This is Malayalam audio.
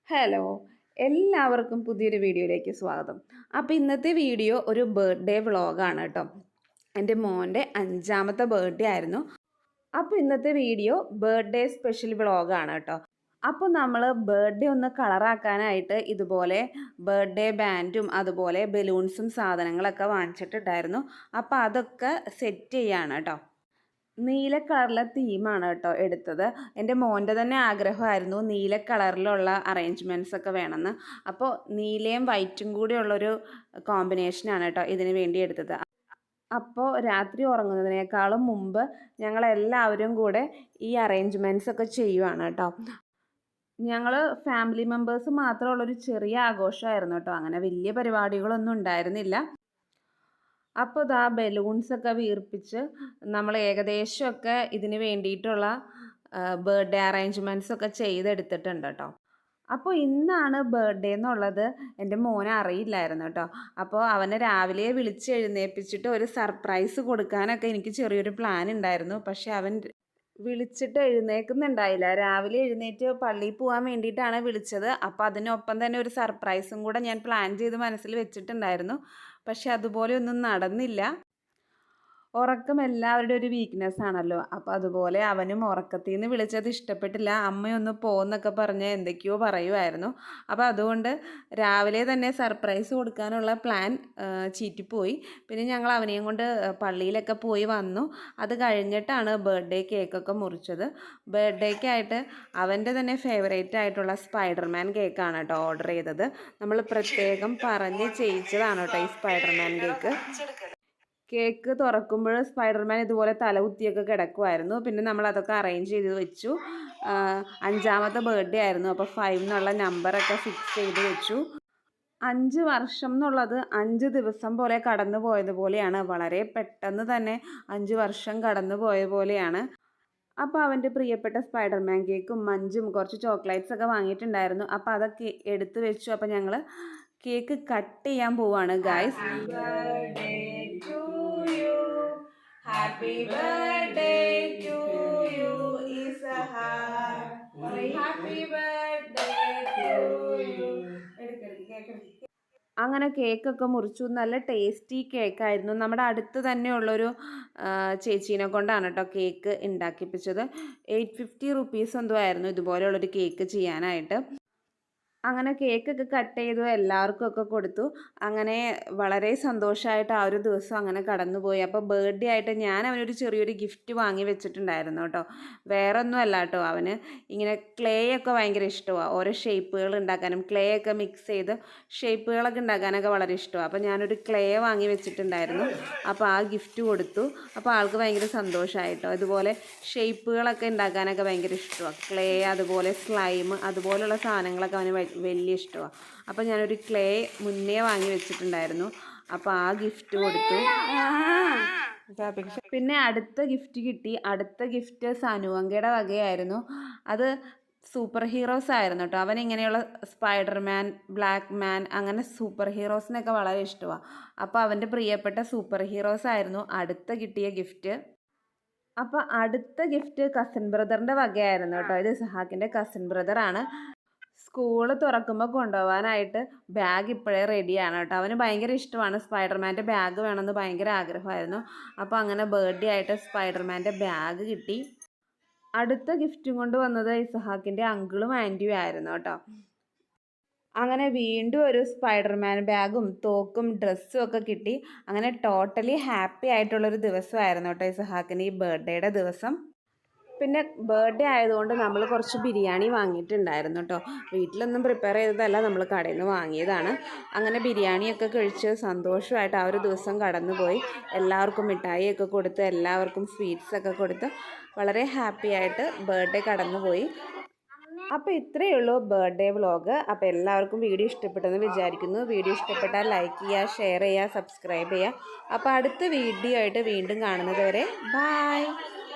ഹലോ, എല്ലാവർക്കും പുതിയൊരു വീഡിയോയിലേക്ക് സ്വാഗതം. അപ്പോൾ ഇന്നത്തെ വീഡിയോ ഒരു ബർത്ത്ഡേ വ്ളോഗാണ് കേട്ടോ. എൻ്റെ മോൻ്റെ 5ാമത്തെ ബർത്ത്ഡേ ആയിരുന്നു. അപ്പോൾ ഇന്നത്തെ വീഡിയോ ബർത്ത്ഡേ സ്പെഷ്യൽ വ്ളോഗാണ് കേട്ടോ. അപ്പോൾ നമ്മൾ ബർത്ത്ഡേ ഒന്ന് കളറാക്കാനായിട്ട് ഇതുപോലെ ബർത്ത്ഡേ ബാൻഡും അതുപോലെ ബലൂൺസും സാധനങ്ങളൊക്കെ വാങ്ങിച്ചിട്ടുണ്ടായിരുന്നു. അപ്പോൾ അതൊക്കെ സെറ്റ് ചെയ്യാണ് കേട്ടോ. നീല കളറിലെ തീമാണ് കേട്ടോ എടുത്തത്. എൻ്റെ മോൻ്റെ തന്നെ ആഗ്രഹമായിരുന്നു നീല കളറിലുള്ള അറേഞ്ച്മെൻറ്റ്സ് ഒക്കെ വേണമെന്ന്. അപ്പോൾ നീലയും വൈറ്റും കൂടിയുള്ളൊരു കോമ്പിനേഷനാണ് കേട്ടോ ഇതിന് വേണ്ടി എടുത്തത്. അപ്പോൾ രാത്രി ഉറങ്ങുന്നതിനേക്കാളും മുമ്പ് ഞങ്ങളെല്ലാവരും കൂടെ ഈ അറേഞ്ച്മെൻറ്റ്സ് ഒക്കെ ചെയ്യുവാണ് കേട്ടോ. ഞങ്ങൾ ഫാമിലി മെമ്പേഴ്സ് മാത്രമുള്ളൊരു ചെറിയ ആഘോഷമായിരുന്നു കേട്ടോ. അങ്ങനെ വലിയ പരിപാടികളൊന്നും ഉണ്ടായിരുന്നില്ല. അപ്പോൾ ദാ ബലൂൺസൊക്കെ വീർപ്പിച്ച് നമ്മൾ ഏകദേശമൊക്കെ ഇതിന് വേണ്ടിയിട്ടുള്ള ബർത്ത്ഡേ അറേഞ്ച്മെൻറ്റ്സ് ഒക്കെ ചെയ്തെടുത്തിട്ടുണ്ട് കേട്ടോ. അപ്പോൾ ഇന്നാണ് ബർത്ത്ഡേ എന്നുള്ളത് എൻ്റെ മോനെ അറിയില്ലായിരുന്നു കേട്ടോ. അപ്പോൾ അവനെ രാവിലെ വിളിച്ച് എഴുന്നേൽപ്പിച്ചിട്ട് ഒരു സർപ്രൈസ് കൊടുക്കാനൊക്കെ എനിക്ക് ചെറിയൊരു പ്ലാൻ ഉണ്ടായിരുന്നു. പക്ഷെ അവൻ വിളിച്ചിട്ട് എഴുന്നേൽക്കുന്നുണ്ടായില്ല. രാവിലെ എഴുന്നേറ്റ് പള്ളിയിൽ പോകാൻ വേണ്ടിയിട്ടാണ് വിളിച്ചത്. അപ്പോൾ അതിനൊപ്പം തന്നെ ഒരു സർപ്രൈസും കൂടെ ഞാൻ പ്ലാൻ ചെയ്ത് മനസ്സിൽ വെച്ചിട്ടുണ്ടായിരുന്നു. പക്ഷെ അതുപോലെ ഒന്നും നടന്നില്ല. ഉറക്കം എല്ലാവരുടെ ഒരു വീക്ക്നെസ് ആണല്ലോ. അപ്പോൾ അതുപോലെ അവനും ഉറക്കത്തിൽ നിന്ന് വിളിച്ചത് ഇഷ്ടപ്പെട്ടില്ല. അമ്മയൊന്ന് പോകുന്നൊക്കെ പറഞ്ഞ് എന്തൊക്കെയോ പറയുമായിരുന്നു. അപ്പോൾ അതുകൊണ്ട് രാവിലെ തന്നെ സർപ്രൈസ് കൊടുക്കാനുള്ള പ്ലാൻ ചീറ്റിപ്പോയി. പിന്നെ ഞങ്ങൾ അവനെയും കൊണ്ട് പള്ളിയിലൊക്കെ പോയി വന്നു. അത് കഴിഞ്ഞിട്ടാണ് ബർത്ത്ഡേ കേക്കൊക്കെ മുറിച്ചത്. ബർത്ത്ഡേക്കായിട്ട് അവൻ്റെ തന്നെ ഫേവറേറ്റ് ആയിട്ടുള്ള സ്പൈഡർമാൻ കേക്കാണ് കേട്ടോ ഓർഡർ ചെയ്തത്. നമ്മൾ പ്രത്യേകം പറഞ്ഞ് ചെയ്യിച്ചതാണ് കേട്ടോ ഈ സ്പൈഡർമാൻ കേക്ക്. കേക്ക് തുറക്കുമ്പോൾ സ്പൈഡർമാൻ ഇതുപോലെ തലകുത്തിയൊക്കെ കിടക്കുമായിരുന്നു. പിന്നെ നമ്മൾ അതൊക്കെ അറേഞ്ച് ചെയ്ത് വെച്ചു. 5ാമത്തെ ബർത്ത്ഡേ ആയിരുന്നു. അപ്പോൾ 5 എന്നുള്ള നമ്പറൊക്കെ ഫിക്സ് ചെയ്ത് വെച്ചു. 5 വർഷം എന്നുള്ളത് 5 ദിവസം പോലെ കടന്നു പോയതുപോലെയാണ്. വളരെ പെട്ടെന്ന് തന്നെ 5 വർഷം കടന്നു പോയ പോലെയാണ്. അപ്പോൾ അവൻ്റെ പ്രിയപ്പെട്ട സ്പൈഡർമാൻ കേക്കും മഞ്ചും കുറച്ച് ചോക്ലേറ്റ്സ് ഒക്കെ വാങ്ങിയിട്ടുണ്ടായിരുന്നു. അപ്പോൾ അതൊക്കെ എടുത്തു വെച്ചു. അപ്പോൾ ഞങ്ങൾ കേക്ക് കട്ട് ചെയ്യാൻ പോവാണ് guys. Happy birthday to you Izhar, happy birthday to you. അങ്ങനെ കേക്കൊക്കെ മുറിച്ചു. നല്ല ടേസ്റ്റി കേക്കായിരുന്നു. നമ്മുടെ അടുത്ത് തന്നെയുള്ളൊരു ചേച്ചീനെ കൊണ്ടാണ് കേട്ടോ കേക്ക് ഉണ്ടാക്കിപ്പിച്ചത്. 850 റുപ്പീസ് എന്തോ ആയിരുന്നു ഇതുപോലെയുള്ളൊരു കേക്ക് ചെയ്യാനായിട്ട്. അങ്ങനെ കേക്കൊക്കെ കട്ട് ചെയ്തു എല്ലാവർക്കും ഒക്കെ കൊടുത്തു. അങ്ങനെ വളരെ സന്തോഷമായിട്ട് ആ ഒരു ദിവസം അങ്ങനെ കടന്നുപോയി. അപ്പോൾ ബർത്ത്ഡേ ആയിട്ട് ഞാൻ അവനൊരു ചെറിയൊരു ഗിഫ്റ്റ് വാങ്ങി വെച്ചിട്ടുണ്ടായിരുന്നു കേട്ടോ. വേറെ ഒന്നും അല്ല കേട്ടോ, അവന് ഇങ്ങനെ ക്ലേ ഒക്കെ ഭയങ്കര ഇഷ്ടമാണ്. ഓരോ ഷേപ്പുകൾ ഉണ്ടാക്കാനും ക്ലേ ഒക്കെ മിക്സ് ചെയ്ത് ഷേപ്പുകളൊക്കെ ഉണ്ടാക്കാനൊക്കെ വളരെ ഇഷ്ടമാണ്. അപ്പോൾ ഞാനൊരു ക്ലേ വാങ്ങി വെച്ചിട്ടുണ്ടായിരുന്നു. അപ്പോൾ ആ ഗിഫ്റ്റ് കൊടുത്തു. അപ്പോൾ ആൾക്ക് ഭയങ്കര സന്തോഷമായിട്ടോ. ഇതുപോലെ ഷേപ്പുകളൊക്കെ ഉണ്ടാക്കാനൊക്കെ ഭയങ്കര ഇഷ്ടമാണ്. ക്ലേ അതുപോലെ സ്ലൈം അതുപോലുള്ള സാധനങ്ങളൊക്കെ അവന് വലിയ ഇഷ്ടമാണ്. അപ്പോൾ ഞാനൊരു ക്ലേ മുന്നേ വാങ്ങി വെച്ചിട്ടുണ്ടായിരുന്നു. അപ്പോൾ ആ ഗിഫ്റ്റ് കൊടുത്തു. പിന്നെ അടുത്ത ഗിഫ്റ്റ് കിട്ടി. അടുത്ത ഗിഫ്റ്റ് സനുവങ്കയുടെ വകയായിരുന്നു. അത് സൂപ്പർ ഹീറോസ് ആയിരുന്നു കേട്ടോ. അവൻ ഇങ്ങനെയുള്ള സ്പൈഡർമാൻ, ബ്ലാക്ക് മാൻ അങ്ങനെ സൂപ്പർ ഹീറോസിനൊക്കെ വളരെ ഇഷ്ടമാണ്. അപ്പോൾ അവൻ്റെ പ്രിയപ്പെട്ട സൂപ്പർ ഹീറോസ് ആയിരുന്നു അടുത്ത കിട്ടിയ ഗിഫ്റ്റ്. അപ്പോൾ അടുത്ത ഗിഫ്റ്റ് കസിൻ ബ്രദറിൻ്റെ വകയായിരുന്നു കേട്ടോ. ഇത് ഇസഹാക്കിൻ്റെ കസിൻ ബ്രദറാണ്. സ്കൂൾ തുറക്കുമ്പോൾ കൊണ്ടുപോകാനായിട്ട് ബാഗ് ഇപ്പോഴേ റെഡിയാണ് കേട്ടോ. അവന് ഭയങ്കര ഇഷ്ടമാണ്, സ്പൈഡർമാൻ്റെ ബാഗ് വേണമെന്ന് ഭയങ്കര ആഗ്രഹമായിരുന്നു. അപ്പോൾ അങ്ങനെ ബർത്ത്ഡേ ആയിട്ട് സ്പൈഡർമാൻ്റെ ബാഗ് കിട്ടി. അടുത്ത ഗിഫ്റ്റും കൊണ്ട് വന്നത് ഇസഹാക്കിൻ്റെ അങ്കിളും ആൻറ്റിയും ആയിരുന്നു കേട്ടോ. അങ്ങനെ വീണ്ടും ഒരു സ്പൈഡർമാൻ ബാഗും തോക്കും ഡ്രസ്സും ഒക്കെ കിട്ടി. അങ്ങനെ ടോട്ടലി ഹാപ്പി ആയിട്ടുള്ളൊരു ദിവസമായിരുന്നു കേട്ടോ ഇസഹാക്കിന് ഈ ബർത്ത്ഡേയുടെ ദിവസം. പിന്നെ ബർത്ത്ഡേ ആയതുകൊണ്ട് നമ്മൾ കുറച്ച് ബിരിയാണി വാങ്ങിയിട്ടുണ്ടായിരുന്നു കേട്ടോ. വീട്ടിലൊന്നും പ്രിപ്പയർ ചെയ്തതല്ല, നമ്മൾ കടയിൽ നിന്ന് വാങ്ങിയതാണ്. അങ്ങനെ ബിരിയാണിയൊക്കെ കഴിച്ച് സന്തോഷമായിട്ട് ആ ഒരു ദിവസം കടന്നുപോയി. എല്ലാവർക്കും മിഠായിയൊക്കെ കൊടുത്ത് എല്ലാവർക്കും സ്വീറ്റ്സൊക്കെ കൊടുത്ത് വളരെ ഹാപ്പി ആയിട്ട് ബർത്ത്ഡേ കടന്നുപോയി. അപ്പോൾ ഇത്രയേ ഉള്ളൂ ബർത്ത്ഡേ വ്ളോഗ്. അപ്പോൾ എല്ലാവർക്കും വീഡിയോ ഇഷ്ടപ്പെട്ടെന്ന് വിചാരിക്കുന്നു. വീഡിയോ ഇഷ്ടപ്പെട്ടാൽ ലൈക്ക് ചെയ്യുക, ഷെയർ ചെയ്യുക, സബ്സ്ക്രൈബ് ചെയ്യുക. അപ്പോൾ അടുത്ത വീഡിയോ ആയിട്ട് വീണ്ടും കാണുന്നത് വരെ ബായ്.